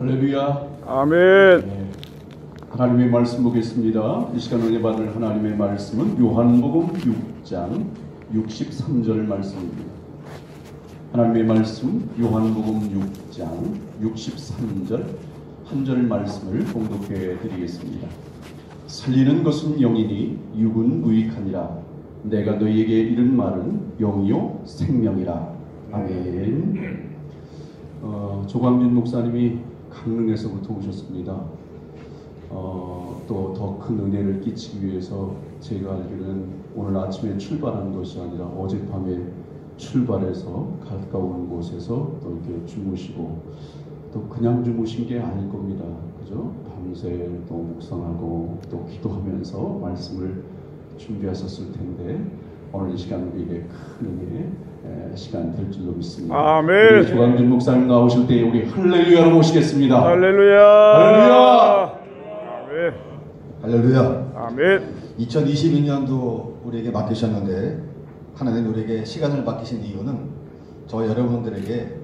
할렐루야. 아멘. 네. 하나님의 말씀 보겠습니다. 이 시간 은혜 받을 하나님의 말씀은 요한복음 6장 63절 말씀입니다. 하나님의 말씀 요한복음 6장 63절 한 절 말씀을 봉독해 드리겠습니다. 살리는 것은 영이니 육은 무익하니라. 내가 너희에게 이른 말은 영이요 생명이라. 아멘. 조광진 목사님이 강릉에서부터 오셨습니다. 또 더 큰 은혜를 끼치기 위해서 제가 알기로는 오늘 아침에 출발한 것이 아니라 어젯밤에 출발해서 가까운 곳에서 또 이렇게 주무시고 또 그냥 주무신 게 아닐 겁니다. 그죠? 밤새 또 묵상하고 또 기도하면서 말씀을 준비하셨을 텐데 오늘 이 시간 우리에게 큰 은혜의 시간 될 줄로 믿습니다. 아멘. 조광준 목사님 나오실 때 우리 할렐루야로 모시겠습니다. 할렐루야. 할렐루야. 아멘. 할렐루야. 아멘. 2022년도 우리에게 맡기셨는데 하나님 우리에게 시간을 맡기신 이유는 저 여러분들에게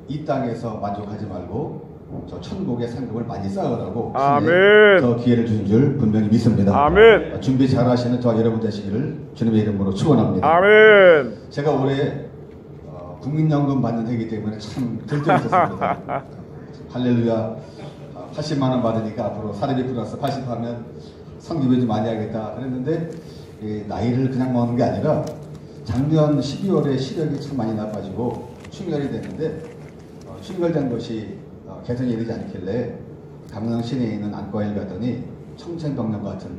이 땅에서 만족하지 말고 저 천국의 상급을 많이 쌓으라고 아멘. 저 기회를 주신 줄 분명히 믿습니다. 아멘. 준비 잘 하시는 저 여러분 되시기를 주님의 이름으로 축원합니다. 아멘. 제가 올해 국민연금 받는 해이기 때문에 참 들떠있었습니다. 할렐루야. 80만 원 받으니까 앞으로 사례비 플러스 80 하면 성기비 좀 많이 하겠다 그랬는데 나이를 그냥 먹는 게 아니라 작년 12월에 시력이 참 많이 나빠지고 충혈이 됐는데 충혈된 것이 개선이 되지 않길래 강릉 시내에 있는 안과에 갔더니 청천벽력 같은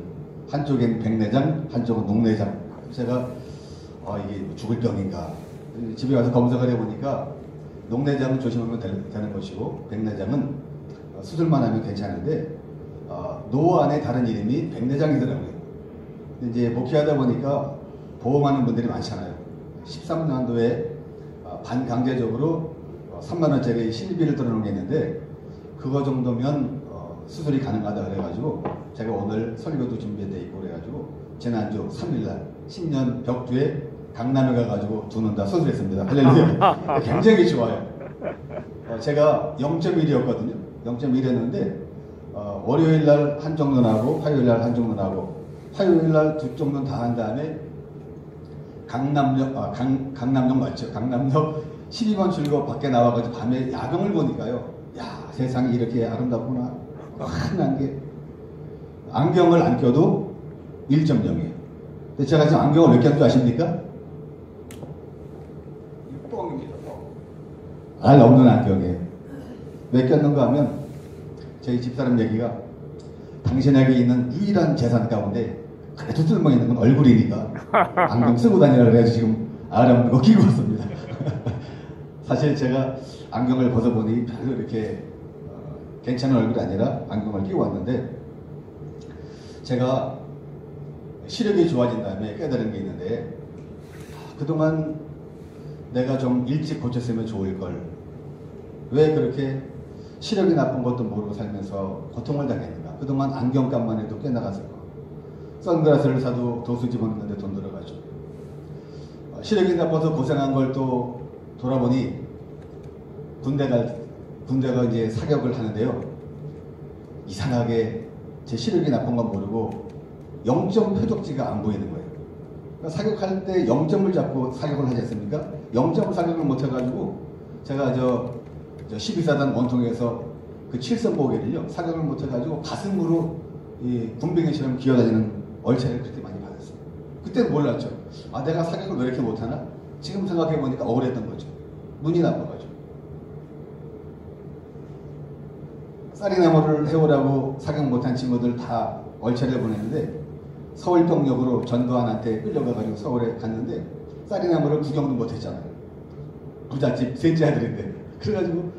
한쪽엔 백내장 한쪽은 녹내장. 제가 이게 죽을 병인가 집에 가서 검색을 해보니까 녹내장은 조심하면 되는 것이고 백내장은 수술만 하면 괜찮은데 노 안에 다른 이름이 백내장이더라고요. 이제 목회하다 보니까 보험하는 분들이 많잖아요. 13년도에 반강제적으로 3만 원짜리 신비를 들어놓은 게 있는데 그거 정도면 수술이 가능하다 그래가지고 제가 오늘 설교도 준비돼 있고 그래가지고 지난주 3일날 신년 벽두에 강남에 가가지고 두 놈 다 수술했습니다. 할렐루야. 굉장히 좋아요. 제가 0.1이었거든요. 0.1이었는데 월요일날 한쪽 눈하고 화요일날 한쪽 눈하고 화요일날 두 쪽 눈 다 한 다음에 강남역 맞죠? 강남역 12번 출구 밖에 나와가지고 밤에 야경을 보니까요. 야, 세상이 이렇게 아름답구나. 환한 게 안경을 안 껴도 1.0이에요. 근데 제가 지금 안경을 몇 개 한 줄 아십니까? 뻥입니다. 알 없는 안경이에요. 왜 꼈는가 하면 저희 집사람 얘기가 당신에게 있는 유일한 재산 가운데 그래도 쓸모 있는 건 얼굴이니까 안경 쓰고 다니라 그래서 지금 알 없는 거 끼고 왔습니다. 사실 제가 안경을 벗어보니 별로 이렇게 괜찮은 얼굴이 아니라 안경을 끼고 왔는데 제가 시력이 좋아진 다음에 깨달은 게 있는데 그동안 내가 좀 일찍 고쳤으면 좋을걸 왜 그렇게 시력이 나쁜 것도 모르고 살면서 고통을 당했는가. 그동안 안경값만 해도 꽤 나갔을 거. 선글라스를 사도 도수 집어넣는데 돈 들어가죠. 시력이 나빠서 고생한 걸 또 돌아보니 군대가 이제 사격을 하는데요. 이상하게 제 시력이 나쁜 건 모르고 0점 표적지가 안 보이는 거예요. 그러니까 사격할 때 0점을 잡고 사격을 하지 않습니까? 0점을 사격을 못 해가지고 제가 저 12사단 원통에서 그 7선 보기를요 사격을 못 해가지고 가슴으로 이 군병의처럼 기어다니는 얼차를 그렇게 많이 받았어요. 그때는 몰랐죠. 아, 내가 사격을 왜 이렇게 못하나? 지금 생각해보니까 억울했던 거죠. 눈이 나빠가지고. 쌀이나무를 해오라고 사격 못한 친구들 다 얼차를 보냈는데 서울병력으로 전두환한테 끌려가가지고 서울에 갔는데 쌀이나무를 구경도 못했잖아요. 부잣집 셋째 아들인데. 그래가지고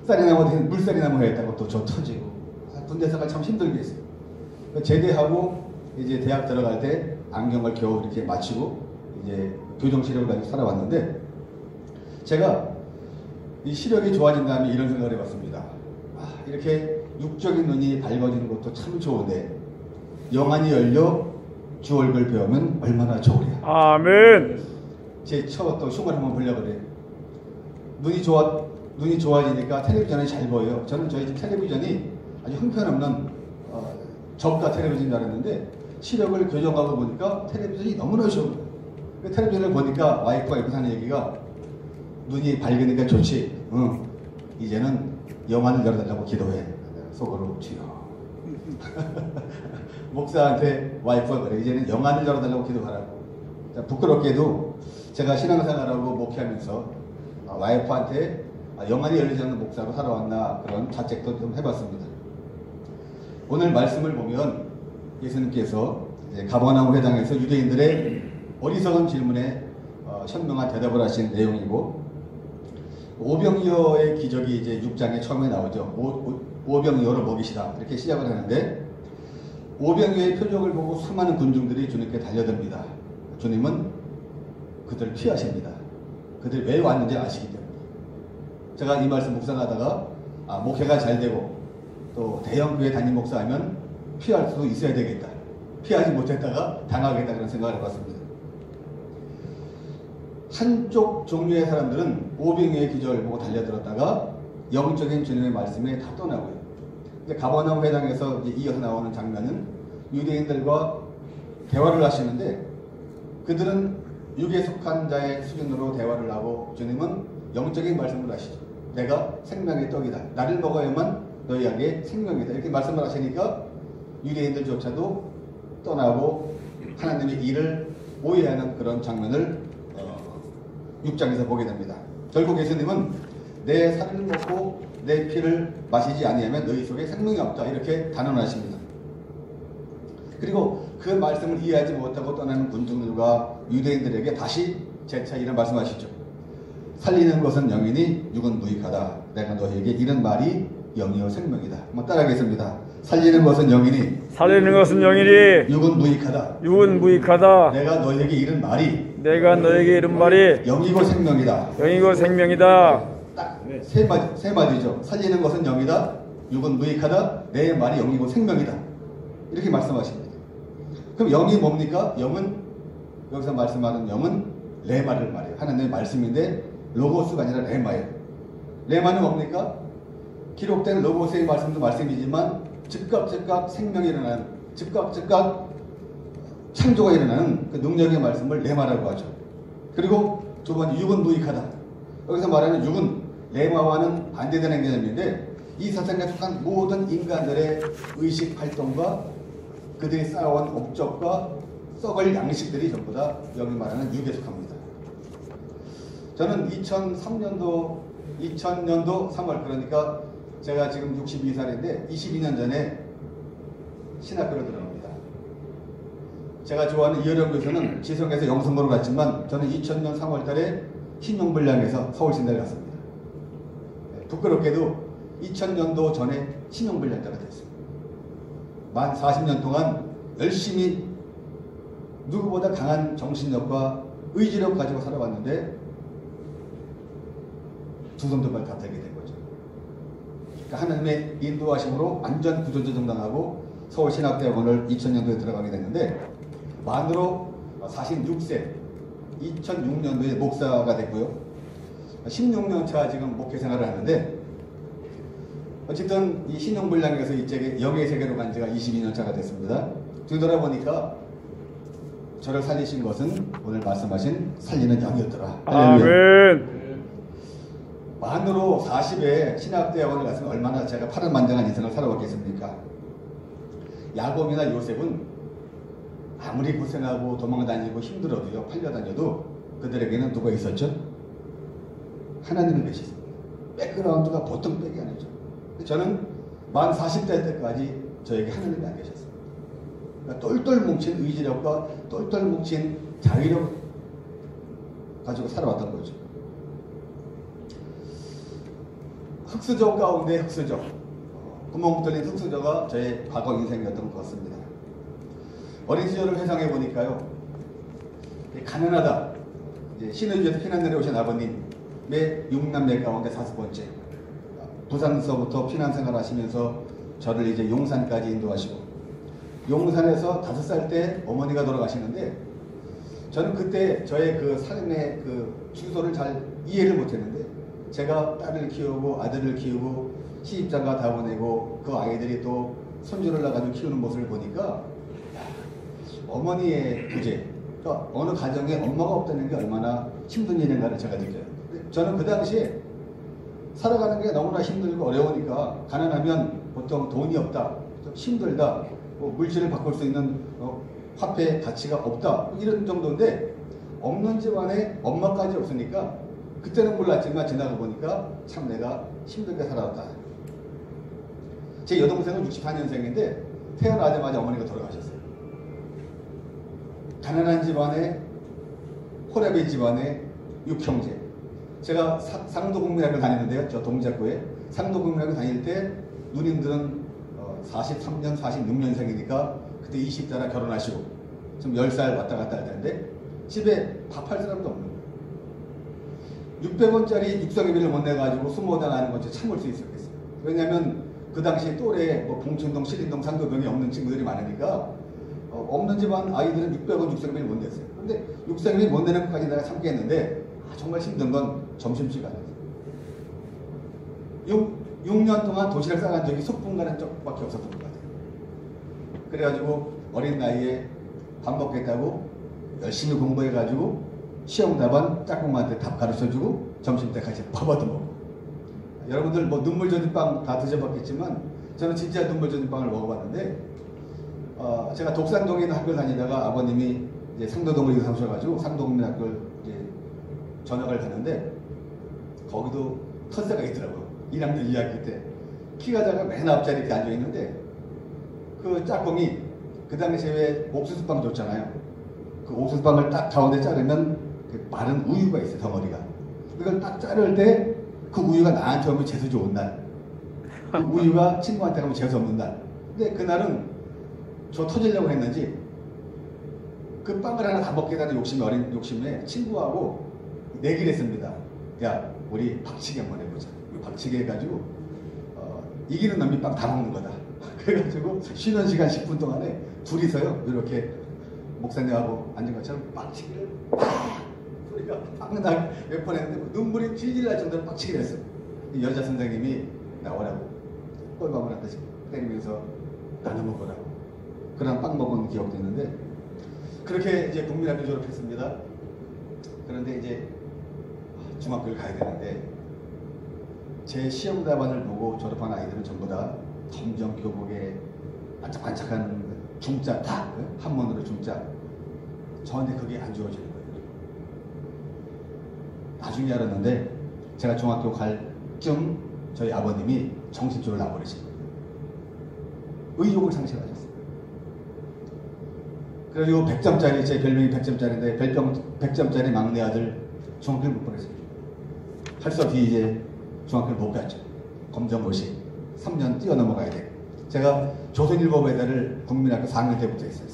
쌀이나무 물쌀이나무 했다고 또 저 터지고 군대생활 참 힘들게 했어요. 제대하고 이제 대학 들어갈 때 안경을 겨우 이렇게 마치고 이제 교정시력을 가지고 살아왔는데 제가 이 시력이 좋아진 다음에 이런 생각을 해봤습니다. 이렇게 육적인 눈이 밝아지는 것도 참 좋은데 영안이 열려 주 얼굴 배우면 얼마나 좋으랴. 아멘. 제 첫 또 흉을 한번 보려고 그래요. 눈이 눈이 좋아지니까 텔레비전이 잘 보여요. 저는 저희 집 텔레비전이 아주 형편없는 저가 텔레비전인 줄 알았는데 시력을 교정하고 보니까 텔레비전이 너무나 좋은 거예요. 그 텔레비전을 보니까 와이프가 옆에서 하는 얘기가 눈이 밝으니까 좋지. 응. 이제는 영안을 열어달라고 기도해. 속으로 주여. 목사한테 와이프가 그래. 이제는 영안을 열어달라고 기도하라고. 부끄럽게도 제가 신앙생활하고 목회하면서 와이프한테 영안이 열리지 않는 목사로 살아왔나 그런 자책도 좀 해봤습니다. 오늘 말씀을 보면 예수님께서 가버나움 회당에서 유대인들의 어리석은 질문에 현명한 대답을 하신 내용이고, 오병이어의 기적이 이제 6장에 처음에 나오죠. 오병이어로 먹이시다 이렇게 시작을 하는데, 오병이어의 표적을 보고 수많은 군중들이 주님께 달려듭니다. 주님은 그들을 피하십니다. 그들이 왜 왔는지 아시기 때문에. 제가 이 말씀 묵상하다가 목회가 잘 되고 또 대형 교회 담임 목사하면 피할 수도 있어야 되겠다. 피하지 못했다가 당하겠다 그런 생각을 해봤습니다. 한쪽 종류의 사람들은 오병이어의 기적을 보고 달려들었다가 영적인 주님의 말씀에 다 떠나고요. 이제 가버나움 회당에서 이제 이어서 나오는 장면은 유대인들과 대화를 하시는데, 그들은 육에 속한 자의 수준으로 대화를 하고 주님은 영적인 말씀을 하시죠. 내가 생명의 떡이다. 나를 먹어야만 너희에게 생명이다. 이렇게 말씀을 하시니까 유대인들조차도 떠나고 하나님의 일을 오해하는 그런 장면을 6장에서 보게 됩니다. 결국 예수님은 내 살을 먹고 내 피를 마시지 아니하면 너희 속에 생명이 없다 이렇게 단언하십니다. 그리고 그 말씀을 이해하지 못하고 떠나는 군중들과 유대인들에게 다시 재차 이런 말씀하시죠. 살리는 것은 영이니 육은 무익하다. 내가 너희에게 이런 말이 영이요 생명이다. 한번 따라하겠습니다. 살리는 것은 영이니 육은 무익하다. 내가 너희에게 이른 말이 영이고 생명이다. 딱 세 마디죠. 살리는 것은 영이다. 육은 무익하다. 내 말이 영이고 생명이다. 이렇게 말씀하십니다. 그럼 영이 뭡니까? 영은, 여기서 말씀하는 영은 레마를 말해요. 하나님의 말씀인데 로고스가 아니라 레마예요. 레마는 뭡니까? 기록된 로고스의 말씀도 말씀이지만 즉각 생명이 일어나는, 즉각 창조가 일어나는 그 능력의 말씀을 레마라고 하죠. 그리고 두 번째, 육은 무익하다. 여기서 말하는 육은 레마와는 반대되는 개념인데, 이 세상에 속한 모든 인간들의 의식 활동과 그들이 쌓아온 업적과 썩을 양식들이 전부 다 여기 말하는 육에 속합니다. 저는 2000년도 3월, 그러니까 제가 지금 62살인데 22년 전에 신학교를 들어갑니다. 제가 좋아하는 이어령 교수는 지성에서 영성고를 갔지만 저는 2000년 3월 달에 신용불량에서 서울신대를 갔습니다. 부끄럽게도 2000년도 전에 신용불량자가 됐습니다. 만 40년 동안 열심히 누구보다 강한 정신력과 의지력 가지고 살아왔는데 두 손도 발 다 되게 된 거죠. 그러니까 하나님의 인도하심으로 완전 구조조정당하고 서울신학대학원을 2000년도에 들어가게 됐는데, 만으로 46세 2006년도에 목사가 됐고요. 16년 차 지금 목회 생활을 하는데, 어쨌든 이 신용불량에서 이쪽에 영의 세계로 간 지가 22년 차가 됐습니다. 뒤돌아보니까 저를 살리신 것은 오늘 말씀하신 살리는 영이었더라. 아멘. 만으로 40에 신학대학원을 갔으면 얼마나 제가 파란만장한 인생을 살아왔겠습니까? 야곱이나 요셉은 아무리 고생하고 도망다니고 힘들어도요, 팔려다녀도 그들에게는 누가 있었죠? 하나님이 계셨습니다. 백그라운드가 보통 백이 아니죠. 저는 만 40대 때까지 저에게 하나님이 안 계셨습니다. 그러니까 똘똘 뭉친 의지력과 똘똘 뭉친 자유력 가지고 살아왔던 거죠. 흑수저 가운데 흑수저, 구멍 뚫린 흑수저가 저의 과거 인생이었던 것 같습니다. 어린 시절을 회상해 보니까요, 가난하다, 이제 신의주에서 피난 내려오신 아버님의 6남매 가운데 5번째, 부산서부터 피난 생활 하시면서 저를 이제 용산까지 인도하시고, 용산에서 5살 때 어머니가 돌아가시는데, 저는 그때 저의 그 삶의 그 주소를 잘 이해를 못했는데, 제가 딸을 키우고 아들을 키우고 시집장가 다 보내고 그 아이들이 또 손주를 낳아가지고 키우는 모습을 보니까 어머니의 부재, 그러니까 어느 가정에 엄마가 없다는 게 얼마나 힘든 일인가를 제가 느껴요. 저는 그 당시에 살아가는 게 너무나 힘들고 어려우니까 가난하면 보통 돈이 없다, 힘들다, 뭐 물질을 바꿀 수 있는 화폐 가치가 없다 이런 정도인데 없는 집안에 엄마까지 없으니까 그때는 몰랐지만 지나가 보니까 참 내가 힘들게 살아왔다. 제 여동생은 64년생인데 태어나자마자 어머니가 돌아가셨어요. 가난한 집안에 호래비 집안에 6형제. 제가 상도국민학교 다니는데요. 저 동작구에 상도국민학교 다닐 때 누님들은 43년, 46년생이니까 그때 20대나 결혼하시고 좀 10살 왔다 갔다 할 텐데 집에 밥할 사람도 없는 거예요. 600원짜리 육성회비를 못 내가지고 수모당 하는 건지 참을 수 있었겠어요. 왜냐하면 그 당시 또래 뭐 봉천동, 신림동, 상도동이 없는 친구들이 많으니까 없는 집안 아이들은 600원 육성회비를 못 냈어요. 근데 육성회비 못 내는 것까지 내가 참겠는데 정말 힘든 건 점심시간이었어요. 6년 동안 도시락 싸간 적이 소풍 가는 적밖에 없었던 것 같아요. 그래가지고 어린 나이에 밥 먹겠다고 열심히 공부해가지고 시험 답안 짝꿍한테 답 가르쳐주고 점심 때 같이 밥 얻어먹고. 여러분들 뭐 눈물 젖은 빵 다 드셔봤겠지만 저는 진짜 눈물 젖은 빵을 먹어봤는데 제가 독산동에 있는 학교를 다니다가 아버님이 이제 상도동으로 이사 오셔가지고 상도국민학교를 이제 전학을 가는데 거기도 터세가 있더라고요. 1학년 2학기 때 키가 작아 맨 앞자리 이렇게 앉아있는데 그 짝꿍이 그 당시에 왜 옥수수빵 줬잖아요. 그 옥수수빵을 딱 가운데 자르면 그 마른 우유가 있어요. 덩어리가. 그걸 딱 자를 때 그 우유가 나한테 오면 재수 좋은 날, 그 우유가 친구한테 가면 재수 없는 날. 근데 그날은 저 터지려고 했는지 그 빵을 하나 다 먹겠다는 어린 욕심에 친구하고 내기를 했습니다. 야, 우리 박치기 한번 해보자. 박치기 해가지고 이기는 놈이 빵 다 먹는 거다. 그래가지고 쉬는 시간 10분 동안에 둘이서요 이렇게 목사님하고 앉은 것처럼 박치기를 소리가 빵 나 몇 번 했는데 눈물이 질질 날 정도로 박치기를 했어요. 여자 선생님이 나오라고 꼴밤을 한다씩 때리면서 나눠 먹으라고 그런 빵 먹은 기억도 있는데 그렇게 이제 국민학교 졸업했습니다. 그런데 이제 중학교를 가야 되는데 제 시험 답안을 보고 졸업한 아이들은 전부 다 검정 교복에 반짝반짝한 중자 딱 한문으로 중자. 저한테 그게 안 주어지는 거예요. 나중에 알았는데 제가 중학교 갈 쯤 저희 아버님이 정신줄을 놔버리신 거예요. 의욕을 상실하셨어요. 그리고 100점짜리 제 별명이 100점짜리인데 100점짜리 막내 아들 중학교를 못 보냈어요. 할 수 없이 이제 중학교를 못 갔죠. 검정고시 3년 뛰어넘어가야 돼. 제가 조선일보 배달을 국민학교 4학년 때부터 했어요.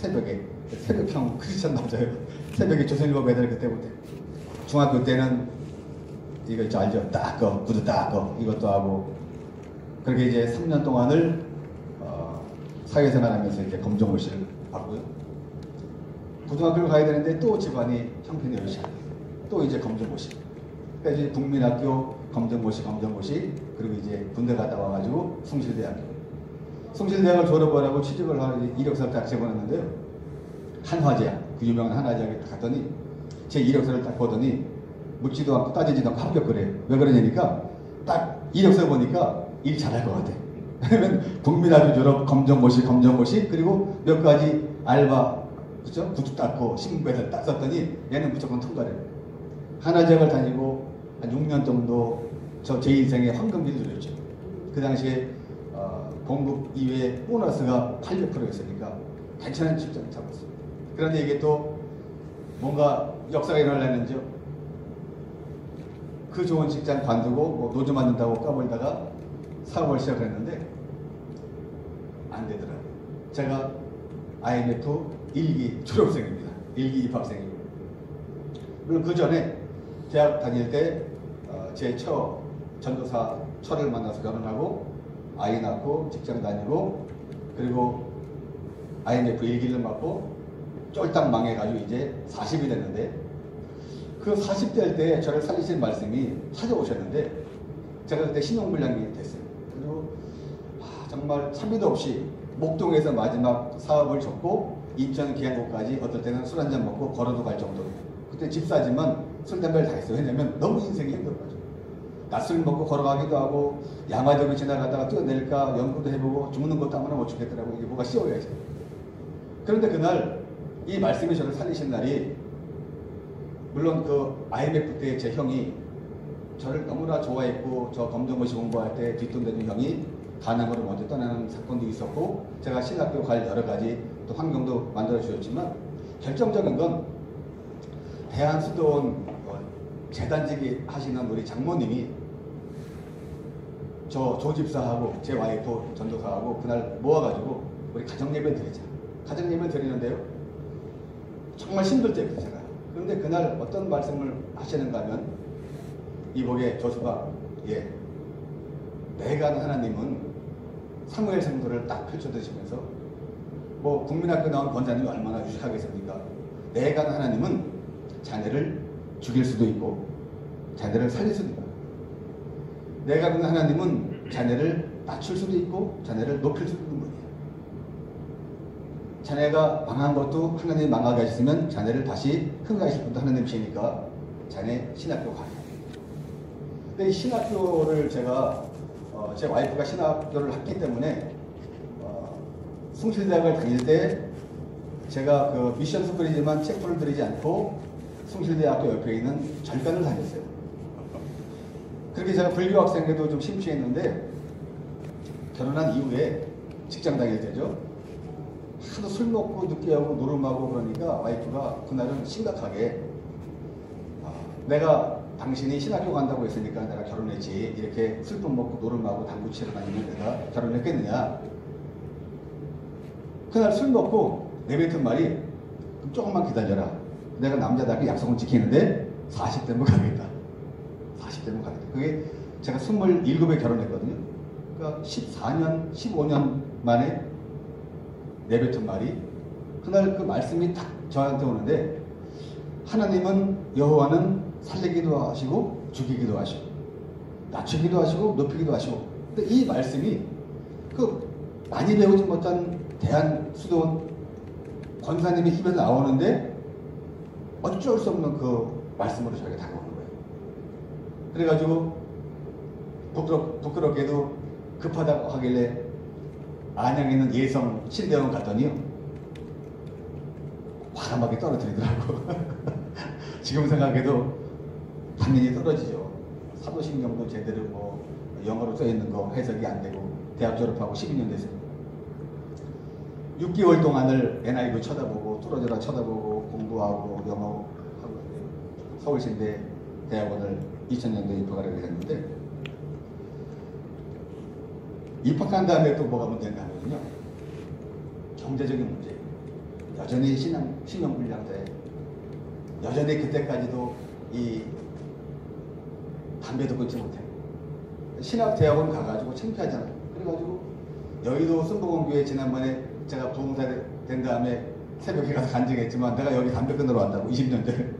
새벽형 크리스천 남자예요. 새벽에 조선일보 배달을 그때부터. 중학교 때는 이거 있죠, 알죠? 닦어, 구두 닦어 이것도 하고 그렇게 이제 3년 동안을 사회생활하면서 이제 검정고시를 받고요. 고등학교를 가야 되는데 또 집안이 형편이 여의치 않아요. 또 이제 검정고시. 그래서 이제 국민학교 검정고시 그리고 이제 군대 갔다 와가지고 숭실대학교. 숭실대학을 졸업을 하고 취직을 하고 이력서를 딱 집어넣는데요. 한화제약, 그 유명한 한화제약에 딱 갔더니 제 이력서를 딱 보더니 묻지도 않고 따지지도 않고 합격을 해요. 왜 그러냐니까 딱 이력서 보니까 일 잘할 것 같아. 왜냐면 국민학교 졸업 검정고시 그리고 몇 가지 알바 그죠? 구두 닦고 신문배달 딱 썼더니 얘는 무조건 통과를 해요. 한화제약을 다니고 한 6년 정도 제 인생의 황금기를 누렸죠. 그 당시에 공급 이외에 보너스가 800%였으니까 괜찮은 직장을 잡았어요. 그런데 이게 또 뭔가 역사가 일어나려는지요. 그 좋은 직장 관두고 뭐 노조 만든다고 까불다가 사업을 시작했는데 안 되더라고요. 제가 IMF 1기 졸업생입니다. 1기 입학생이고. 물론 그 전에 대학 다닐 때 제 전도사 철을 만나서 결혼하고 아이 낳고 직장 다니고 그리고 IMF 1기를 맞고 쫄딱 망해가지고 이제 40이 됐는데 그 40대일 때 저를 살리신 말씀이 찾아오셨는데 제가 그때 신용불량이 됐어요. 그리고 정말 참비도 없이 목동에서 마지막 사업을 접고 인천 계양구까지 어떨 때는 술 한잔 먹고 걸어도 갈 정도로. 그때 집사지만 술 담배를 다 했어요. 왜냐면 너무 인생이 힘들어가지고. 낮술 먹고 걸어가기도 하고 양화대교 지나가다가 뛰어내릴까 연구도 해보고 죽는 것도 아무나 못 죽겠더라고. 이게 뭐가 씌워야지. 그런데 그날 이 말씀이 저를 살리신 날이, 물론 그 IMF 때 제 형이 저를 너무나 좋아했고 저 검정고시 공부할 때 뒷돈 대는 형이 가남으로 먼저 떠나는 사건도 있었고 제가 신학교 갈 여러 가지 또 환경도 만들어 주셨지만, 결정적인 건 대한수도원 재단지기 하시는 우리 장모님이 저 조집사하고 제 와이프 전도사하고 그날 모아가지고 우리 가정예배 드리자. 가정예배 드리는데요, 정말 힘들 때였어요 제가. 그런데 그날 어떤 말씀을 하시는가 하면, 이복의 조수가 내가 아는 하나님은 사무엘 성도를 딱 펼쳐드시면서, 뭐 국민학교 나온 권사님이 얼마나 유식하겠습니까? 내가 아는 하나님은 자네를 죽일 수도 있고 자네를 살릴 수도 있고, 내가 아는 하나님은 자네를 낮출 수도 있고 자네를 높일 수도 있는 분이야. 자네가 망한 것도 하나님이 망하게 하셨으면 자네를 다시 큰게 하실 분도 하나님이시니까 자네 신학교 가야 돼. 근데 이 신학교를 제가 제 와이프가 신학교를 했기 때문에 숭실대학을 다닐 때 제가 그 미션 스쿨이지만 책불을 들이지 않고 숭실대학교 옆에 있는 절간을 다녔어요. 그렇게 제가 불교 학생에도 좀 심취했는데, 결혼한 이후에 직장 다닐 때죠. 하도 술 먹고 늦게 하고 노름하고 그러니까 와이프가 그날은 심각하게 내가 당신이 신학교 간다고 했으니까 내가 결혼했지, 이렇게 술도 먹고 노름하고 당구 치러 다니면 내가 결혼했겠느냐. 그날 술 먹고 내뱉은 말이, 조금만 기다려라. 내가 남자답게 약속은 지키는데 40대면 가겠다. 40대면 가겠다. 그게 제가 27에 결혼했거든요. 그러니까 14년, 15년 만에 내뱉은 말이, 그날 그 말씀이 딱 저한테 오는데, 하나님은, 여호와는 살리기도 하시고 죽이기도 하시고 낮추기도 하시고 높이기도 하시고. 근데 이 말씀이 그 많이 배우지 못한 대한수도원 권사님의 입에서 나오는데 어쩔 수 없는 그 말씀으로 저에게 다가오는 거예요. 그래가지고 부끄럽게도 급하다고 하길래 안양에 있는 예성 신대원 갔더니요, 과감하게 떨어뜨리더라고. 지금 생각해도 당연히 떨어지죠. 사도신경도 제대로 뭐 영어로 써있는 거 해석이 안 되고, 대학 졸업하고 12년 됐어요. 6개월 동안을 NIV 쳐다보고 뚫어져라 쳐다보고 공부하고 영어하고 서울신대 대학원을 2000년도에 입학하게 됐는데, 입학한 다음에 또 뭐가 문제인가 하면요, 경제적인 문제. 여전히 신용불량자에, 여전히 그때까지도 이 담배도 끊지 못해. 신학대학원 가가지고 창피하잖아요. 그래가지고 여의도 순복음교회 지난번에 제가 부흥사 된 다음에 새벽에 가서 간증했지만, 내가 여기 담배 끊으러 왔다고 20년 전에.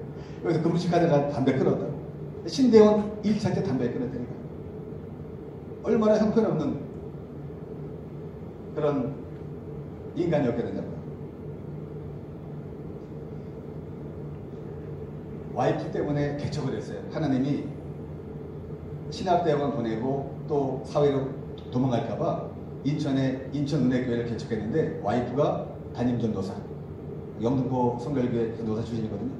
여기서 금식 하다가 담배 끊었다고. 신대원 1차 때 담배 끊었다니까. 얼마나 형편없는 그런 인간이었겠느냐고. 와이프 때문에 개척을 했어요. 하나님이 신학대학원 보내고 또 사회로 도망갈까봐 인천은혜교회를 개척했는데, 와이프가 담임전도사, 영등포 성결교회 전도사 출신이거든요.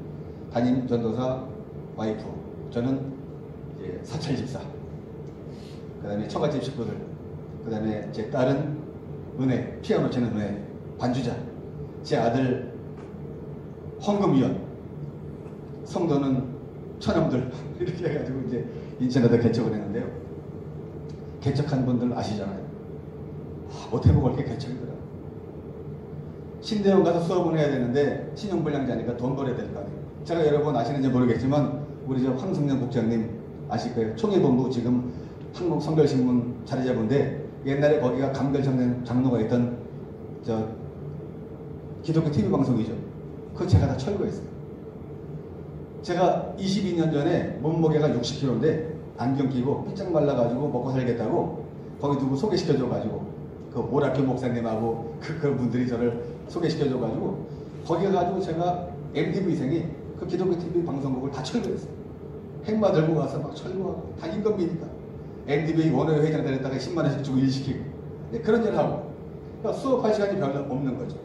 담임전도사 와이프, 저는 이제 사찰집사, 그 다음에 처갓집 식구들, 그 다음에 제 딸은 은혜, 피아노 치는 은혜, 반주자, 제 아들 헌금위원, 성도는 처남들, 이렇게 해가지고 이제 인천에다 개척을 했는데요. 개척한 분들 아시잖아요. 못해보고 이렇게 개척이더라고요. 신대원 가서 수업을 해야 되는데 신용불량자니까 돈 벌어야 될 거 아니에요. 제가 여러분 아시는지 모르겠지만 우리 저 황승년 국장님 아실 거예요. 총회본부 지금 한국성결신문 자리잡은데, 옛날에 거기가 감결 장로가 있던 저 기독교 TV 방송이죠. 그거 제가 다 철거했어요. 제가 22년 전에 몸무게가 60kg인데 안경 끼고 삐쩍 말라가지고 먹고 살겠다고 거기 누구 소개시켜줘가지고 그 오락교 목사님하고 그런 분들이 저를 소개시켜줘가지고 거기 가가지고 제가 MTV생이 그 기독교 TV 방송국을 다 철거했어요. 행마 들고 가서 막 철거하고 다 임금비니까 MTV 원효 회장 데려다가 10만 원씩 주고 일시키고 그런 일을 하고 그러니까 수업할 시간이 별로 없는 거죠.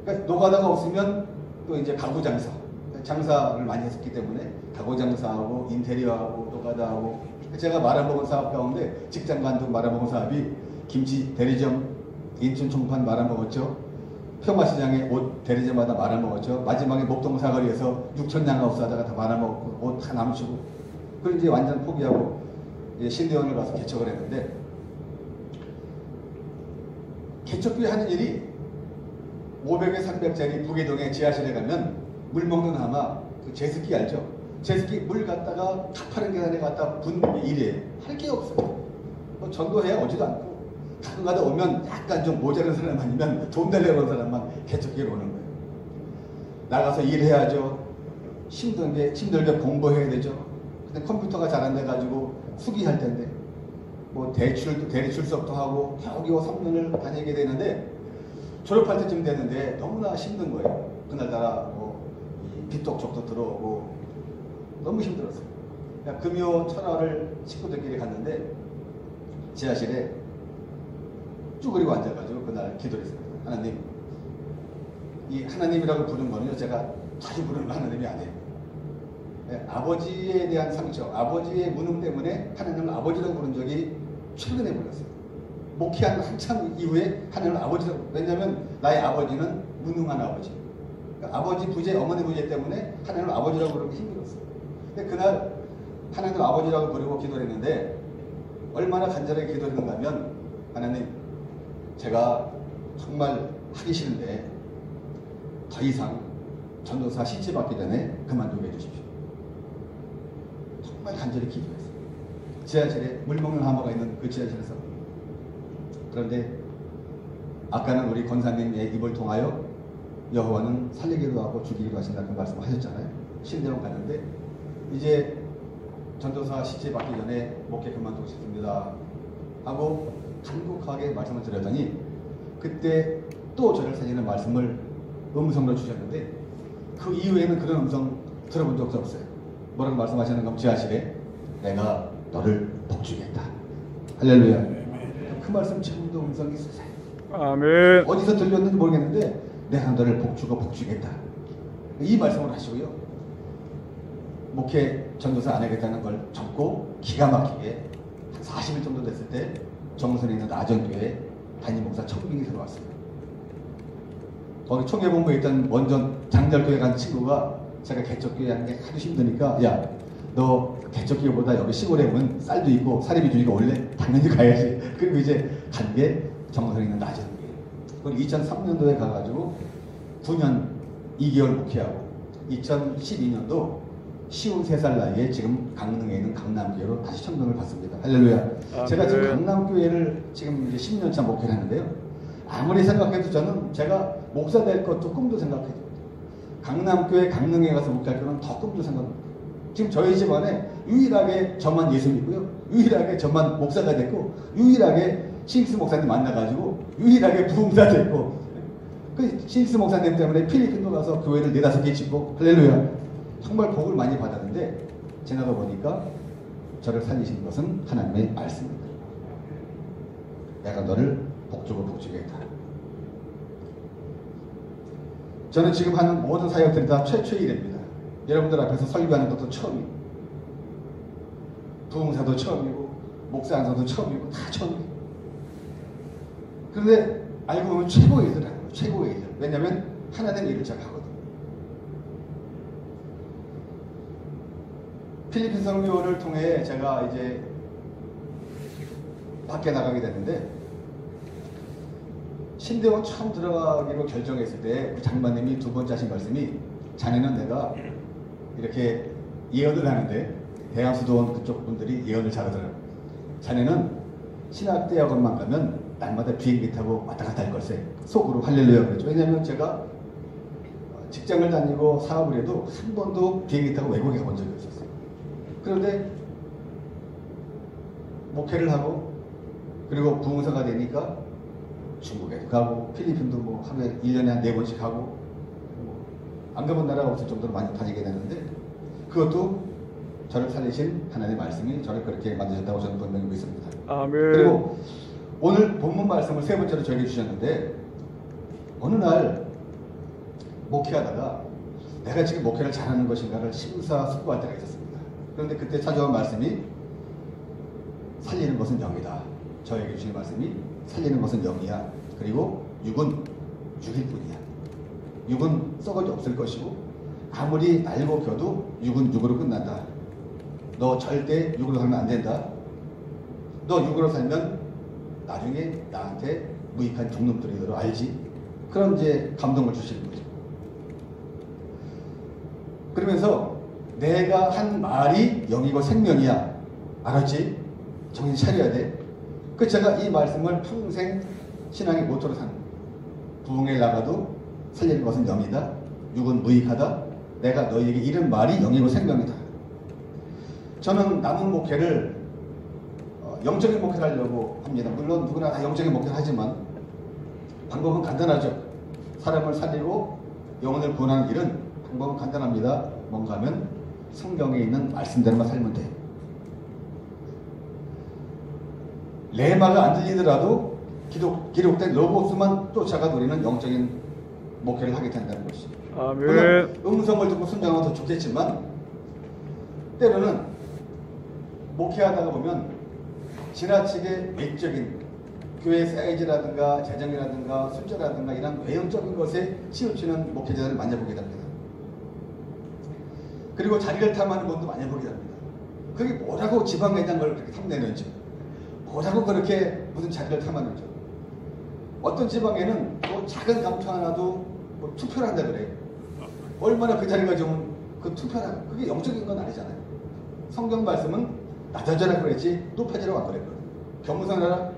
그러니까 노가다가 없으면 또 이제 가구 장사를 많이 했었기 때문에 가구 장사하고 인테리어하고 노가다하고 제가 말아먹은 사업 가운데 직장 간두고 말아먹은 사업이 김치 대리점 인천 총판 말아먹었죠. 평화시장에 옷 대리점마다 말아먹었죠. 마지막에 목동 사거리에서 6,000양하우스 하다가 다 말아먹고 옷 다 남치고 그리고 이제 완전 포기하고 신대원을 가서 개척을 했는데 개척교회 하는 일이 500에 300짜리 부계동에 지하실에 가면 물 먹는 하마 그 제습기 알죠? 제습기 물 갖다가 가파른 계단에 갖다 붓는 게 일이에요. 할 게 없어요. 뭐 전도해야 오지도 않고 가끔가다 오면 약간 좀 모자란 사람 아니면 돈 달려고 온 사람만 개척교회로 오는 거예요. 나가서 일해야죠. 힘들게 공부해야 되죠. 근데 컴퓨터가 잘 안 돼가지고 수기할 텐데 뭐 대리 출석도 하고 겨우겨우 3년을 다니게 되는데 졸업할 때쯤 되는데 너무나 힘든 거예요. 그날따라 뭐 빚독촉도 들어오고 너무 힘들었어요. 그러니까 금요 철화를 식구들끼리 갔는데 지하실에 쭈그리고 앉아가지고 그날 기도를 했습니다. 하나님, 이 하나님이라고 부르는 거는요 제가 자주 부르는 하나님이 아니에요. 아버지에 대한 상처, 아버지의 무능 때문에 하나님을 아버지라고 부른 적이 최근에 불렀어요. 목회한 한참 이후에 하나님을 아버지라고. 왜냐하면 나의 아버지는 무능한 아버지. 그러니까 아버지 부재, 어머니 부재 때문에 하나님을 아버지라고 부르기 힘들었어요. 근데 그날 하나님을 아버지라고 부르고 기도를 했는데 얼마나 간절하게 기도를 했는가 하면 하나님, 제가 정말 하기 싫은데 더 이상 전도사 시집 받기 전에 그만두게 해주십시오. 정말 간절히 기도했어요. 지하실에 물 먹는 하마가 있는 그 지하실에서. 그런데 아까는 우리 권사님의 입을 통하여 여호와는 살리기도 하고 죽이기도 하신다는 말씀을 하셨잖아요. 신대원 갔는데 이제 전도사 시집 받기 전에 목회 그만두고 싶습니다 하고 간곡하게 말씀을 드렸더니 그때 또 저를 살리는 말씀을 음성으로 주셨는데 그 이후에는 그런 음성 들어본 적도 없어요. 뭐라고 말씀하시는 건 지하실에 내가 너를 복주겠다. 할렐루야. 그 말씀 지금도 음성이 있으세요. 아멘. 어디서 들렸는지 모르겠는데 내가 너를 복주겠다. 이 말씀을 하시고요. 목회 전도사 안 하겠다는 걸 접고 기가 막히게 한 40일 정도 됐을 때 정선에 있는 아전교회 담임 목사 청빙이 들어왔어요. 거기 총회본부에 있던 원전 장절교회 간 친구가 제가 개척교회 하는 게 하도 힘드니까 야, 너 개척교회보다 여기 시골에 오면 쌀도 있고 사리비 주니까 원래 당연히 가야지. 그리고 이제 간 게 정선에 있는 아전교회. 그걸 2003년도에 가가지고 9년 2개월 목회하고 2012년도 53살 나이에 지금 강릉에 있는 강남교회로 다시 청명을 받습니다. 할렐루야. 제가 지금 강남교회를 지금 이제 10년차 목회를 하는데요. 아무리 생각해도 저는 제가 목사 될 것도 꿈도 생각해요. 강남교회 강릉에 가서 목회할 거는 더 꿈도 생각합니다. 지금 저희 집안에 유일하게 저만 예수 믿고요. 유일하게 저만 목사가 됐고 유일하게 신익스 목사님 만나가지고 유일하게 부흥사 됐고 그 신익스 목사님 때문에 필리핀도 가서 교회를 4-5개 짓고 할렐루야. 정말 복을 많이 받았는데 지나가 보니까 저를 살리신 것은 하나님의 말씀입니다. 내가 너를 복주겠다. 저는 지금 하는 모든 사역들이 다 최초의 일입니다. 여러분들 앞에서 설교하는 것도 처음이고 부흥사도 처음이고 목사 안사도 처음이고 다 처음이에요. 그런데 알고 보면 최고의 일을 하는 거예요. 최고의 일. 왜냐하면 하나님 일을 제가 하거든요. 필리핀 선교를 통해 제가 이제 밖에 나가게 됐는데 신대원 처음 들어가기로 결정했을 때 그 장관님이 두 번째 하신 말씀이 자네는 내가 이렇게 예언을 하는데 대한수도원 그쪽 분들이 예언을 잘하더라고요. 자네는 신학대학원만 가면 날마다 비행기 타고 왔다 갔다 할 걸세. 속으로 할렐루야 그랬죠. 왜냐하면 제가 직장을 다니고 사업을 해도 한 번도 비행기 타고 외국에 가본 적이 없었어요. 그런데 목회를 하고 그리고 부흥사가 되니까 중국에도 가고 필리핀도 뭐 하루에 1년에 한 4번씩 가고 안 가본 나라가 없을 정도로 많이 다니게 되는데 그것도 저를 살리신 하나님의 말씀이 저를 그렇게 만드셨다고 저는 분명히 믿습니다. 아멘. 그리고 오늘 본문 말씀을 세 번째로 저에게 주셨는데 어느 날 목회하다가 내가 지금 목회를 잘하는 것인가를 심사숙고할 때가 있었습니다. 그런데 그때 찾아온 말씀이 살리는 것은 영이다. 저에게 주신 말씀이 살리는 것은 영이야. 그리고 육은 육일 뿐이야. 육은 썩어져 없을 것이고 아무리 날고 겨도 육은 육으로 끝난다. 너 절대 육으로 살면 안 된다. 너 육으로 살면 나중에 나한테 무익한 종놈들이 너를 알지. 그런 이제 감동을 주시는 거죠. 그러면서 내가 한 말이 영이고 생명이야. 알았지? 정신 차려야 돼. 그 제가 이 말씀을 평생 신앙의 모토로 사는 거예요. 부흥에 나가도 살리는 것은 영이다. 육은 무익하다. 내가 너희에게 이른 말이 영이고 생명이다. 저는 남은 목회를 영적인 목회를 하려고 합니다. 물론 누구나 다 영적인 목회를 하지만 방법은 간단하죠. 사람을 살리고 영혼을 구원하는 일은 방법은 간단합니다. 뭔가 하면 성경에 있는 말씀대로만 살면 돼. 레마가 안 들리더라도 기록된 로고스만 쫓아가 우리는 영적인 목회를 하게 된다는 것이죠. 아멘. 음성을 듣고 순종하면 더 좋겠지만 때로는 목회하다가 보면 지나치게 외적인 교회 사이즈라든가 재정이라든가 숫자라든가 이런 외형적인 것에 치우치는 목회자들을 많이 보게 됩니다. 그리고 자리를 탐하는 분도 많이 보게 됩니다. 그게 뭐라고 지방회장을 그렇게 탐내는지, 뭐라고 그렇게 무슨 자리를 탐하는지. 어떤 지방에는 뭐 작은 감투 하나도 뭐 투표를 한다 그래요. 얼마나 그 자리가 좋은 그 투표를 그게 영적인 건 아니잖아요. 성경 말씀은 낮아져라 그랬지 높아지라고 안 그랬거든. 겸손하라,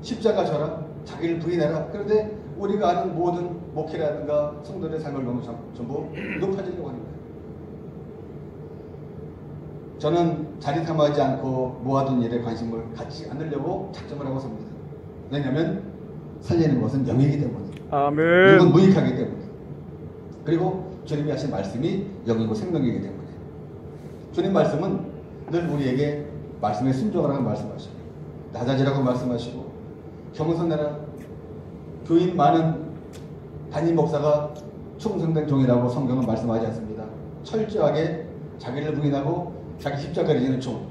십자가 져라, 자기를 부인해라. 그런데 우리가 아는 모든 목회라든가 성도들의 삶을 보면 전부 높아지려고 하는 거예요. 저는 자리 탐하지 않고 모아둔 일에 관심을 갖지 않으려고 작정을 하고 삽니다. 왜냐하면 살리는 것은 영이기 때문에, 아멘. 육은 무익하기 때문에, 그리고 주님이 하신 말씀이 영이고 생명이기 때문에. 주님 말씀은 늘 우리에게 말씀에 순종하라고 말씀하시고 낮아지라고 말씀하시고 겸손해라. 교인 많은 담임 목사가 충성된 종이라고 성경은 말씀하지 않습니다. 철저하게 자기를 부인하고 자기 십자가를 지는 종,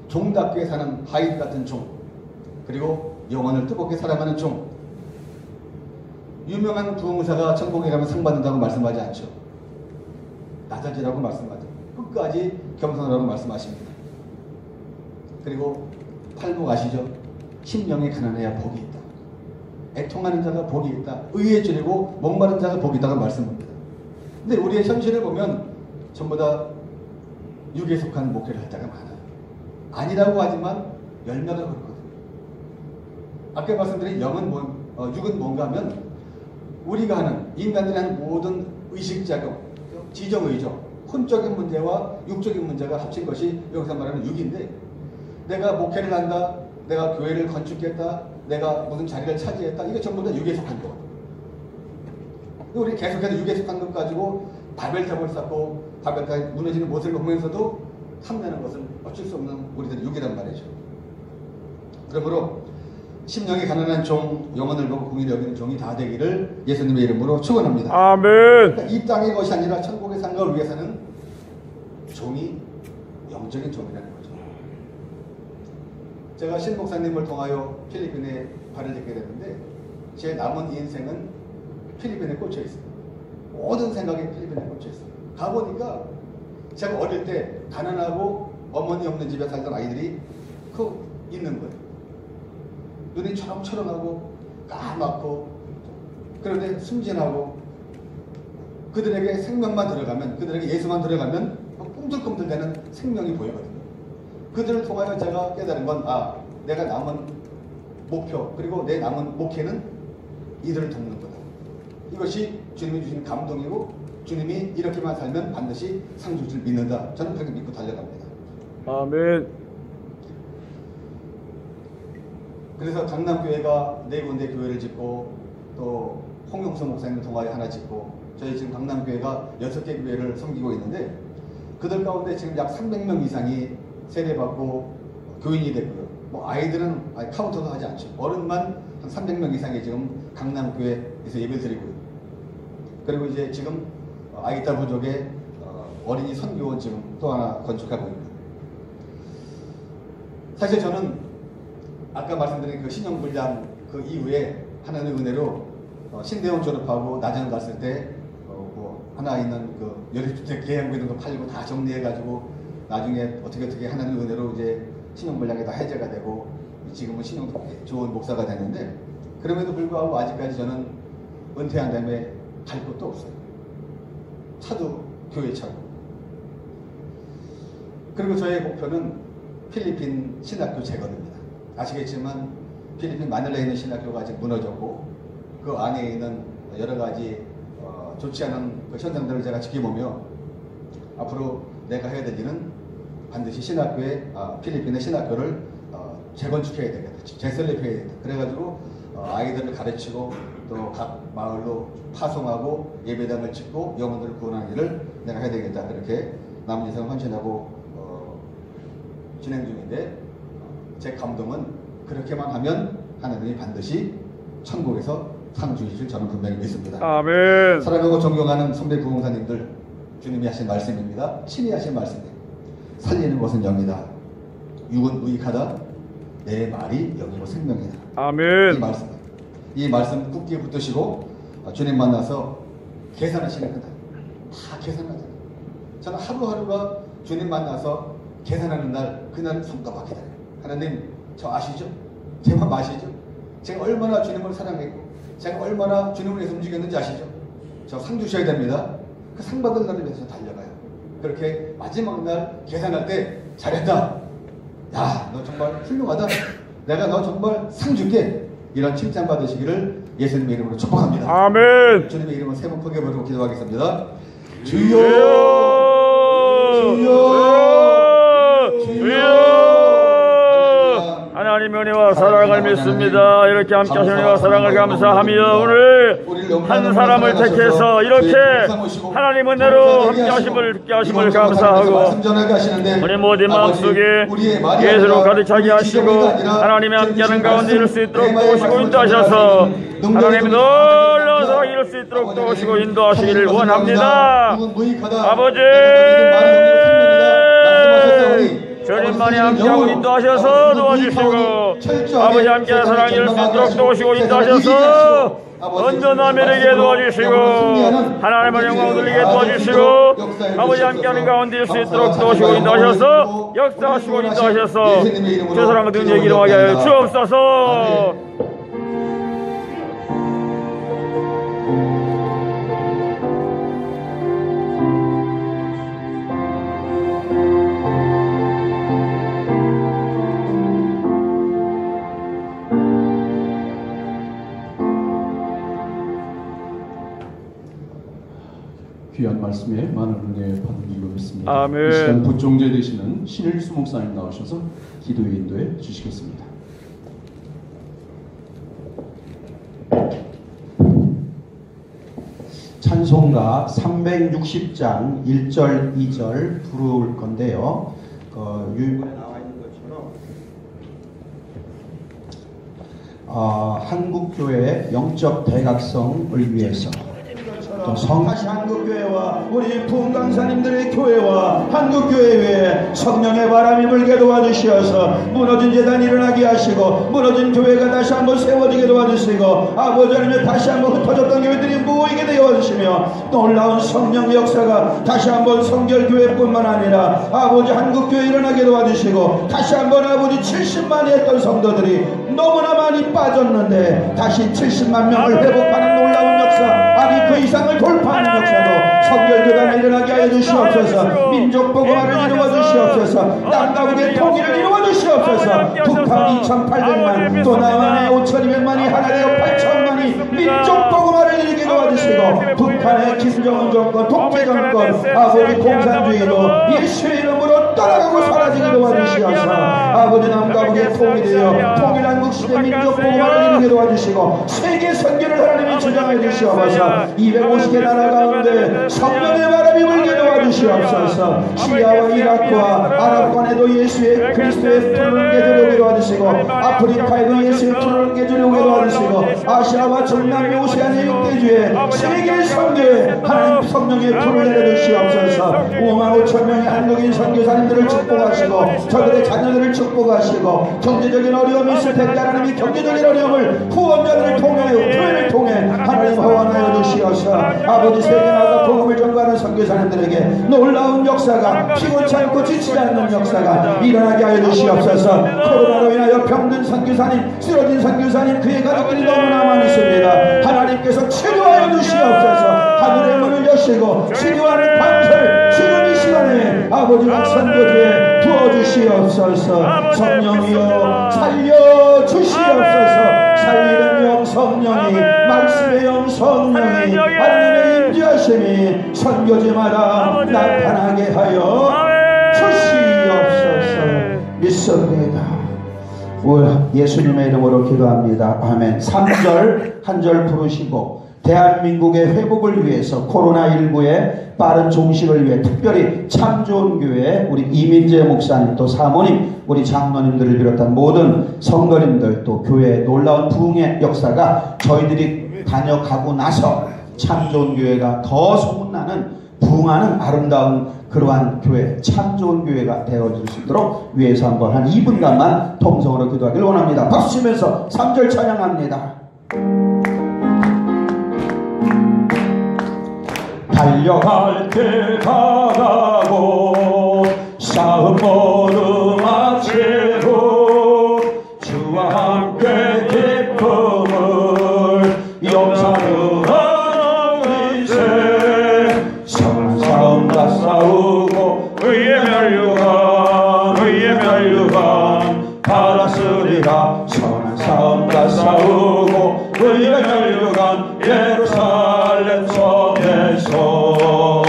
종답게 사는 하인 같은 종, 그리고 영혼을 뜨겁게 사랑하는 종. 유명한 부흥사가 천국이라면 상 받는다고 말씀하지 않죠. 낮아지라고 말씀하죠. 끝까지 겸손하라고 말씀하십니다. 그리고 팔복 아시죠? 심령이 가난해야 복이 있다. 애통하는 자가 복이 있다. 의에 줄이고 목마른 자가 복이 있다고 말씀합니다. 근데 우리의 현실을 보면 전부 다 육에 속한 목회를 할 때가 많아요. 아니라고 하지만 열매가 그렇거든요. 아까 말씀드린 육은 뭔가 하면 우리가 하는 인간들이 하는 모든 의식작용, 지정의죠. 혼적인 문제와 육적인 문제가 합친 것이 여기서 말하는 육인데, 내가 목회를 한다, 내가 교회를 건축했다, 내가 무슨 자리를 차지했다, 이게 전부 다 육에 속한 거거든요. 우리 계속해서 육에 속한 것 가지고 바벨탑을 쌓고 바벨탑이 무너지는 모습을 보면서도 탐내는 것은 어쩔 수 없는 우리들의 육이란 말이죠. 그러므로 심령이 가난한 종, 영혼을 보고 궁일이 여기는 종이 다 되기를 예수님의 이름으로 축원합니다. 아멘. 그러니까 이 땅의 것이 아니라 천국의 상가를 위해서는 종이 영적인 종이라는 거죠. 제가 신 목사님을 통하여 필리핀에 발을 딛게 됐는데 제 남은 인생은 필리핀에 꽂혀 있어요. 모든 생각이 필리핀에 꽂혀 있어요. 가보니까 제가 어릴 때 가난하고 어머니 없는 집에 살던 아이들이 있는 거예요. 눈이 초롱초롱하고 까맣고, 그런데 순진하고, 그들에게 생명만 들어가면, 그들에게 예수만 들어가면 꿈틀꿈틀대는 생명이 보이거든요. 그들을 통하여 제가 깨달은 건 내가 남은 목표, 그리고 내 남은 목회는 이들을 돕는 거다. 이것이 주님이 주신 감동이고 주님이 이렇게만 살면 반드시 상 줄 줄 믿는다. 저는 그렇게 믿고 달려갑니다. 아멘. 그래서 강남교회가 4군데 교회를 짓고 또 홍용서 목사님 동아리 하나 짓고 저희 지금 강남교회가 6개 교회를 섬기고 있는데 그들 가운데 지금 약 300명 이상이 세례받고 교인이 됐고요. 뭐 아이들은 카운터도 하지 않죠. 어른만 한 300명 이상이 지금 강남교회에서 예배를 드리고요. 그리고 이제 지금 아이딸 부족의 어린이 선교원 지금 또 하나 건축하고 있고요. 사실 저는 아까 말씀드린 그 신용불량 그 이후에 하나님의 은혜로 신대원 졸업하고 나전 갔을 때 뭐 하나 있는 그 연립주택 계약비도 팔고 다 정리해가지고 나중에 어떻게 하나님의 은혜로 이제 신용불량이 다 해제가 되고 지금은 신용 좋은 목사가 됐는데 그럼에도 불구하고 아직까지 저는 은퇴한 다음에 갈 곳도 없어요. 차도 교회 차고. 그리고 저의 목표는 필리핀 신학교 재건입니다. 아시겠지만 필리핀 마닐라에 있는 신학교가 아직 무너졌고 그 안에 있는 여러 가지 좋지 않은 그 현상들을 제가 지켜보며 앞으로 내가 해야 될 일은 반드시 필리핀의 신학교를 재건축해야 되겠다. 재설립해야 되겠다. 그래가지고 아이들을 가르치고 또 각 마을로 파송하고 예배당을 짓고 영혼들을 구원하는 일을 내가 해야 되겠다. 그렇게 남은 인생을 헌신하고 진행 중인데 제 감동은 그렇게만 하면 하나님이 반드시 천국에서 상 주실 저는 분명히 믿습니다. 아멘. 사랑하고 존경하는 선배 부흥사님들, 주님이 하신 말씀입니다. 친히 하신 말씀입니다. 살리는 것은 영이다. 육은 무익하다. 내 말이 영이고 생명이다. 아멘. 이 말씀 굳게 붙드시고 주님 만나서 계산하시는 거다. 다 계산하잖아요. 저는 하루하루가 주님 만나서 계산하는 날, 그날은 손꼽아 기다려요. 하나님, 저 아시죠? 제 마음 아시죠? 제가 얼마나 주님을 사랑했고 제가 얼마나 주님을 위해서 움직였는지 아시죠? 저 상 주셔야 됩니다. 그 상 받을 날을 위해서 달려가요. 그렇게 마지막 날 계산할 때 잘했다. 야, 너 정말 훌륭하다. 내가 너 정말 상 줄게. 이런 칭찬 받으시기를 예수님의 이름으로 축복합니다. 아멘. 주님의 이름으로 세 번 크게 부르고 기도하겠습니다. 주여, 주여, 주여. 하나님의 은혜와 사랑을 믿습니다. 이렇게 함께 하신 은혜와 사랑을 감사하며 오늘 한 사람을 택해서 이렇게 하나님 은혜로 함께 하심을 감사하고 우리 모든 마음속에 예수로 가득 차게 하시고 하나님의 함께하는 가운데 이룰 수 있도록 도우시고 인도하셔서 하나님이 놀라서 이룰 수 있도록 도우시고 인도하시기를 원합니다. 아버지, 주님만이 함께하고 인도하셔서 도와주시고 아버지 함께하는 사랑 이룰 수 있도록 도우시고 인도하셔서 온전함에게 도와주시고 하나님의 영광을 돌리게 도와주시고 아버지 함께하는 가운데 이룰 수 있도록 도우시고 인도하셔서 역사하시고 인도하셔서 주 사랑과 능력을 기름하게 하여 주옵소서. 귀한 말씀에 많은 은혜 받으리로 믿습니다. 아멘. 이 시간 부총재 되시는 신일수 목사님 나오셔서 기도에 인도해 주시겠습니다. 찬송가 360장 1절 2절 부를 건데요. 유인본에 나와 있는 것처럼 한국교회 영적 대각성을 위해서 또 다시 한국교회와 우리 부흥강사님들의 교회와 한국교회에 성령의 바람이 불게 도와주시어서 무너진 재단 일어나게 하시고 무너진 교회가 다시 한번 세워지게 도와주시고 아버지 하나님 다시 한번 흩어졌던 교회들이 모이게 되어주시며 놀라운 성령 역사가 다시 한번 성결교회뿐만 아니라 아버지 한국교회 일어나게 도와주시고 다시 한번 아버지 70만이 했던 성도들이 너무나 많이 빠졌는데 다시 70만 명을 회복하는 놀라운 역사, 아니 그 이상을 돌파하는 역사로 성결교단을 일어나게 하여 주시옵소서. 민족복음화를 이루어 주시옵소서. 땅 가운데 통일을 이루어 주시옵소서. 북한 2,800만, 또 남한에 5,200만이 하나 되어 8,000만이 민족복음화를 이루게 도와주시고 북한의 김정은 정권, 독재 정권, 아버지 공산주의도 예수의 이름으로 떠나가고 사라지게 도와주시옵소서. 아버지 남과 북의 통일되어 통일한 국시대 민족 복음을 이루게 도와주시고 세계 선교를 하나님이 주장해 주시옵소서. 250개 나라 가운데 성령의 바람이 불게 도와주시옵소서. 시리아와 이라크와 아랍간에도 예수의 그리스도의 불을 개조하게 도와주시고 아프리카에도 예수의 불을 개조하게 도와주시고 아시아와 중남미 오세아니아 6대주에 세계 선교에 하나님 성령의 불을 내려주시옵소서. 5만 5천 명의 한국인 선교사님들을 축복하시고 저들의 자녀들을 축복하시고 경제적인 어려움이 있을 텐데 하나님이 경제적인 어려움을 후원자들을 통하여 교회를 통해 하나님 허원하여 주시옵소서. 아버지 세계 나가 복음을 전가하는 선교사님들에게 놀라운 역사가 피곤치 않고 지치지 않는 역사가 일어나게 하여 주시옵소서. 코로나로 인하여 병든 선교사님 쓰러진 선교사님 그의 가족들이 너무나 많이 있습니다. 하나님께서 치료하여 주시옵소서. 하늘의 문을 여시고 치료하는 관절 지금 이 시간에 아버지 선교지에 부어주시옵소서. 성령이여 살려주시옵소서. 살리는 영 성령이 말씀의 영 성령이 하나님의 임재하심이 선교지마다 나타나게 하여 주시옵소서. 믿습니다. 예수님의 이름으로 기도합니다. 아멘. 3절 한 절 부르시고 대한민국의 회복을 위해서 코로나19의 빠른 종식을 위해 특별히 참 좋은 교회 우리 이민재 목사님 또 사모님 우리 장로님들을 비롯한 모든 성도님들 또 교회의 놀라운 부흥의 역사가 저희들이 다녀가고 나서 참 좋은 교회가 더 소문나는 부흥하는 아름다운 그러한 교회 참 좋은 교회가 되어질 수 있도록 위해서 한번 한 2분간만 통성으로 기도하기를 원합니다. 박수 치면서 3절 찬양합니다. 달려갈 길 가가고 싸움 모두 마치고 주와 함께 기쁨을 영상으로 인생 선한 싸움 다 싸우고 의의 멸류관 받았으리라. 선한 싸움 다 싸우고 의의 멸류관 예루살렘 성에서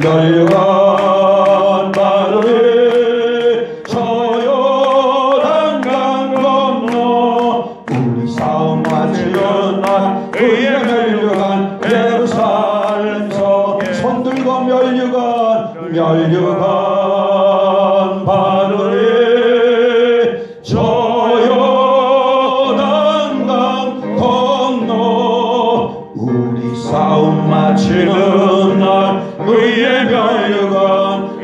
멸류관 받으리. 저 요단강 건너 우리 싸움 마치는 날 의의 멸류관 예루살렘 성 손 들고 멸류관 받으리. 저 요단강 건너 우리 싸움 마치는 날 의의 멸류관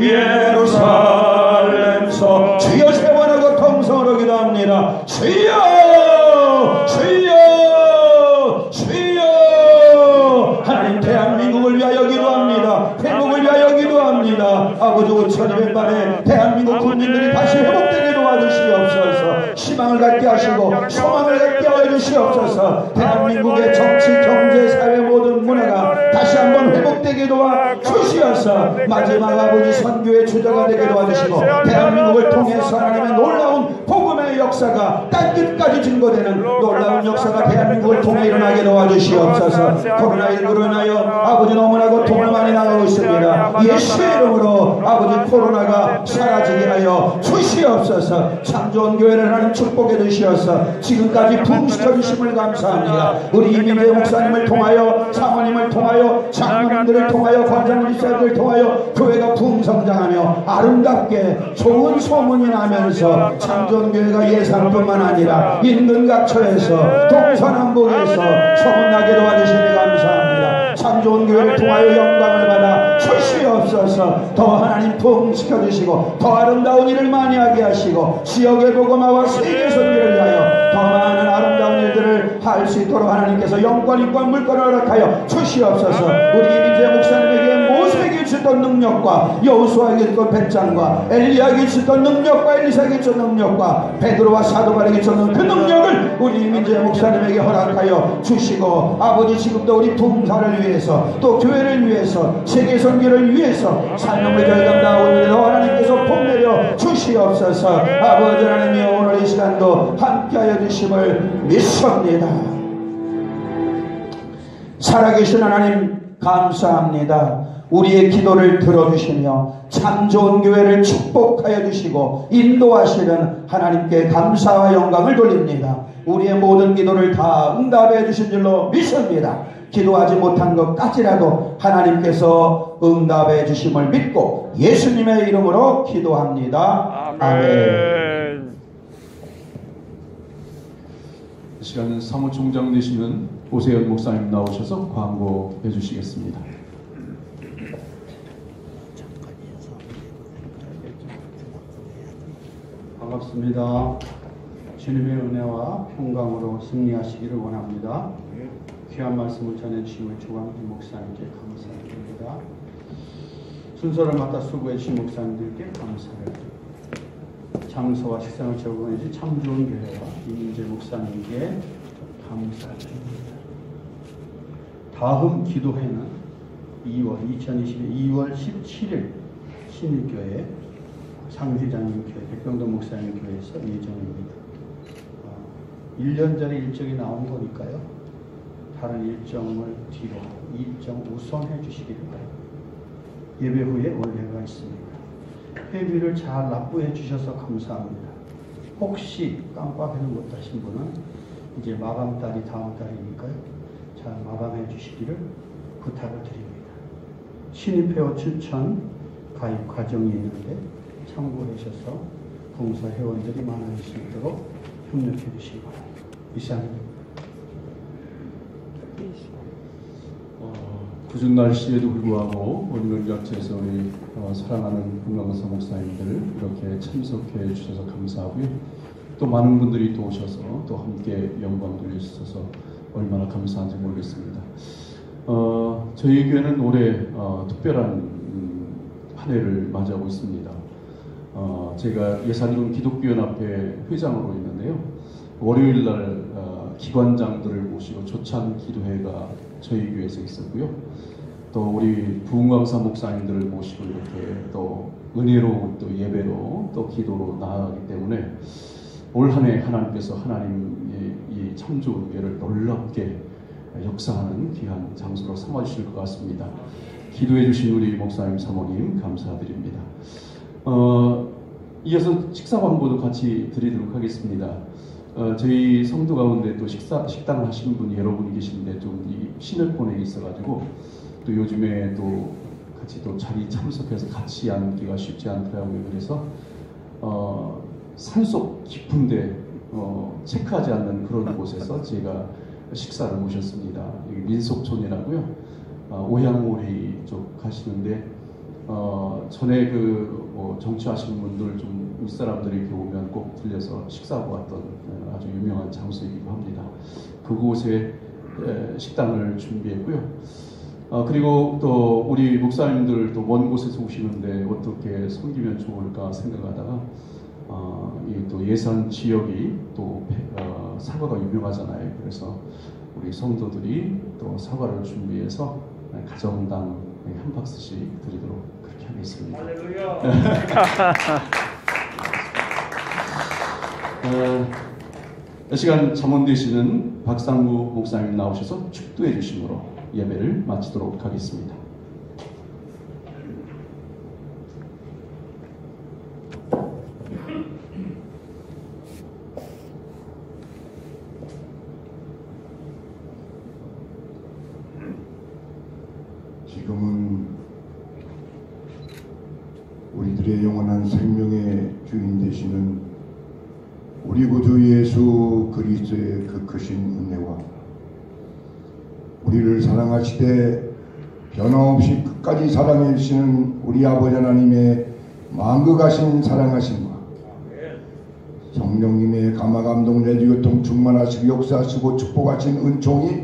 예루살렘서 주여 세원하고 통성으로 기도합니다. 주여 주여 주여. 하나님 대한민국을 위하여 기도합니다. 회복을 위하여 기도합니다. 아버지 5200만의 대한민국 국민들이 다시 회복되게 도와주시옵소서. 희망을 갖게 하시고 소망을 갖게 하여 주시옵소서. 대한민국의 정치 경제 사회 모든 문화가 다시 한번 회복되게 도와주시옵소서. 마지막 아버지 선교의 주자가 되게 도와주시고 대한민국을 통해서 하나님의 놀라운 복음의 역사가 땅끝까지 증거되는 놀라운 역사가 대한민국을 통해 일어나게 도와주시옵소서. 코로나19로 인하여 아버지 너무나 고통을 많이 나가고 있습니다. 예수의 이름으로 아버지 코로나가 사라지게 하여 주시옵소서. 참 좋은 교회를 하나님 축복해 주시옵소서. 지금까지 부흥시켜 주심을 감사합니다. 우리 이민재 목사님을 통하여 사모님을 통하여 장로님들을 통하여 권장님 집사님을 통하여 교회가 부흥성장하며 아름답게 좋은 소문이 나면서 참 좋은 교회가 예산뿐만 아니라 인근 각처에서 동서남북에서 소문나게 도와주시니 감사합니다. 참 좋은 교회를 통하여 영광을 받아 주시옵소서. 더 하나님 부흥시켜 주시고 더 아름다운 일을 많이 하게 하시고 지역의 복음화와 세계 선교를 위하여 더 많은 아름다운 일들을 할 수 있도록 하나님께서 영권과 물권을 허락하여 주시옵소서. 우리 이민재 목사님에게 모세에게 주던 능력과 여호수아에게 주던 배짱과 엘리야에게 주던 능력과 엘리사에게 주던 능력과 베드로와 사도 바울에게 주던 그 능력을 우리 이민재 목사님에게 허락하여 주시고 아버지 지금도 우리 부흥사를 위해서 또 교회를 위해서 세계 선교를 위해서 사명을 저희가 오늘도 하나님께서 복 내려 주시옵소서. 아버지 하나님이여 오늘 이 시간도 함께하여 주심을 믿습니다. 살아계신 하나님 감사합니다. 우리의 기도를 들어주시며 참 좋은 교회를 축복하여 주시고 인도하시는 하나님께 감사와 영광을 돌립니다. 우리의 모든 기도를 다 응답해 주신 줄로 믿습니다. 기도하지 못한 것까지라도 하나님께서 응답해 주심을 믿고 예수님의 이름으로 기도합니다. 아멘. 이 시간은 사무총장 되시는 오세현 목사님 나오셔서 광고해 주시겠습니다. 반갑습니다. 주님의 은혜와 평강으로 승리하시기를 원합니다. 귀한 말씀을 전해주신 조광진 목사님께 감사드립니다. 순서를 맡아 수고해 주신 목사님들께 감사를 드립니다. 장소와 식상을 제공해 주신 참 좋은 교회와 이민재 목사님께 감사드립니다. 다음 기도회는 2022년 2월 17일 신일교회 상회장님 교회 백병동 목사님 교회에서 예정입니다. 1년 전에 일정이 나온 거니까요. 다른 일정을 뒤로 하고 일정 우선해 주시기를 바랍니다. 예배 후에 원례가 있습니다. 회비를 잘 납부해 주셔서 감사합니다. 혹시 깜빡이를 못하신 분은 이제 마감달이 다음 달이니까요. 잘 마감해 주시기를 부탁을 드립니다. 신입회원 추천 가입 과정이 있는데 참고하셔서 봉사 회원들이 많아질 수 있도록 협력해 주시기 바랍니다. 이상입니다. 궂은 날씨에도 불구하고 오늘 곁에서 우리 사랑하는 금강사 목사님들 이렇게 참석해 주셔서 감사하고요. 또 많은 분들이 또 오셔서 또 함께 영광 돌려주셔서 얼마나 감사한지 모르겠습니다. 저희 교회는 올해 특별한 한 해를 맞이하고 있습니다. 제가 예산군 기독교연합회 회장으로 있는데요. 월요일날 기관장들을 모시고 조찬 기도회가 저희 교회에서 있었고요. 또 우리 부흥강사 목사님들을 모시고 이렇게 또 은혜로 또 예배로 또 기도로 나아가기 때문에 올 한 해 하나님께서 하나님의 이 참 좋은 교회를 놀랍게 역사하는 귀한 장소로 삼아주실 것 같습니다. 기도해 주신 우리 목사님 사모님 감사드립니다. 이어서 식사 광고도 같이 드리도록 하겠습니다. 저희 성도 가운데 또 식당을 하시는 분이 여러분이 계신데 좀 이 신을폰에 있어가지고 또 요즘에 또 같이 또 자리 참석해서 같이 앉기가 쉽지 않더라고요. 그래서 산속 깊은데 체크하지 않는 그런 곳에서 제가 식사를 모셨습니다. 여기 민속촌이라고요. 오양오리 쪽 가시는데 전에 정치하시는 분들 좀 윗사람들이 이렇게 오면 꼭 들려서 식사하고 왔던 아주 유명한 장소이기도 합니다. 그곳에 식당을 준비했고요. 그리고 또 우리 목사님들 또 먼 곳에서 오시는데 어떻게 섬기면 좋을까 생각하다가 이 또 예산 지역이 또 사과가 유명하잖아요. 그래서 우리 성도들이 또 사과를 준비해서 가정당 한 박스씩 드리도록 그렇게 하겠습니다. 이 시간 잠언 되시는 박상구 목사님 나오셔서 축도해 주심으로 예배를 마치도록 하겠습니다. 지금은 우리들의 영원한 생명의 주인 되시는 우리 구주 예수 그리스도의 그 크신 은혜와 우리를 사랑하시되 변함없이 끝까지 사랑해 주시는 우리 아버지 하나님의 만극하신 사랑하심과 성령님의 감화감동 내주교통 충만하시고 역사하시고 축복하신 은총이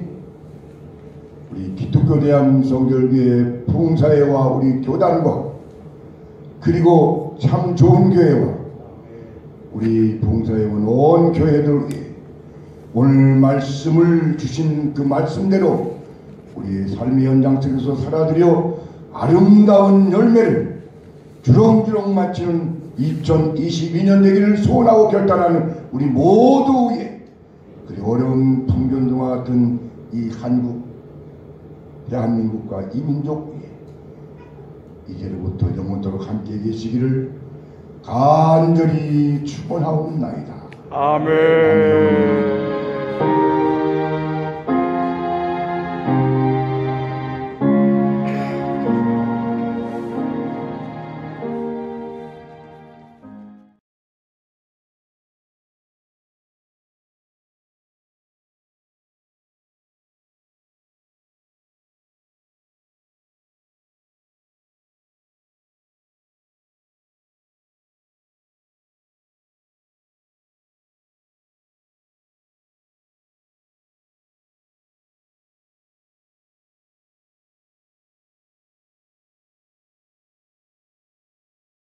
우리 기독교 대한성결교회 부흥사회와 우리 교단과 그리고 참 좋은 교회와 우리 부흥사회원 온 교회들 오늘 말씀을 주신 그 말씀대로 우리의 삶의 현장 속에서 살아들여 아름다운 열매를 주렁주렁 마치는 2022년 되기를 소원하고 결단하는 우리 모두의 그리고 어려운 풍변도와 같은 이 한국 대한민국과 이 민족 위에 이제로부터 영원토록 함께 계시기를 간절히 축원하옵나이다. 아멘.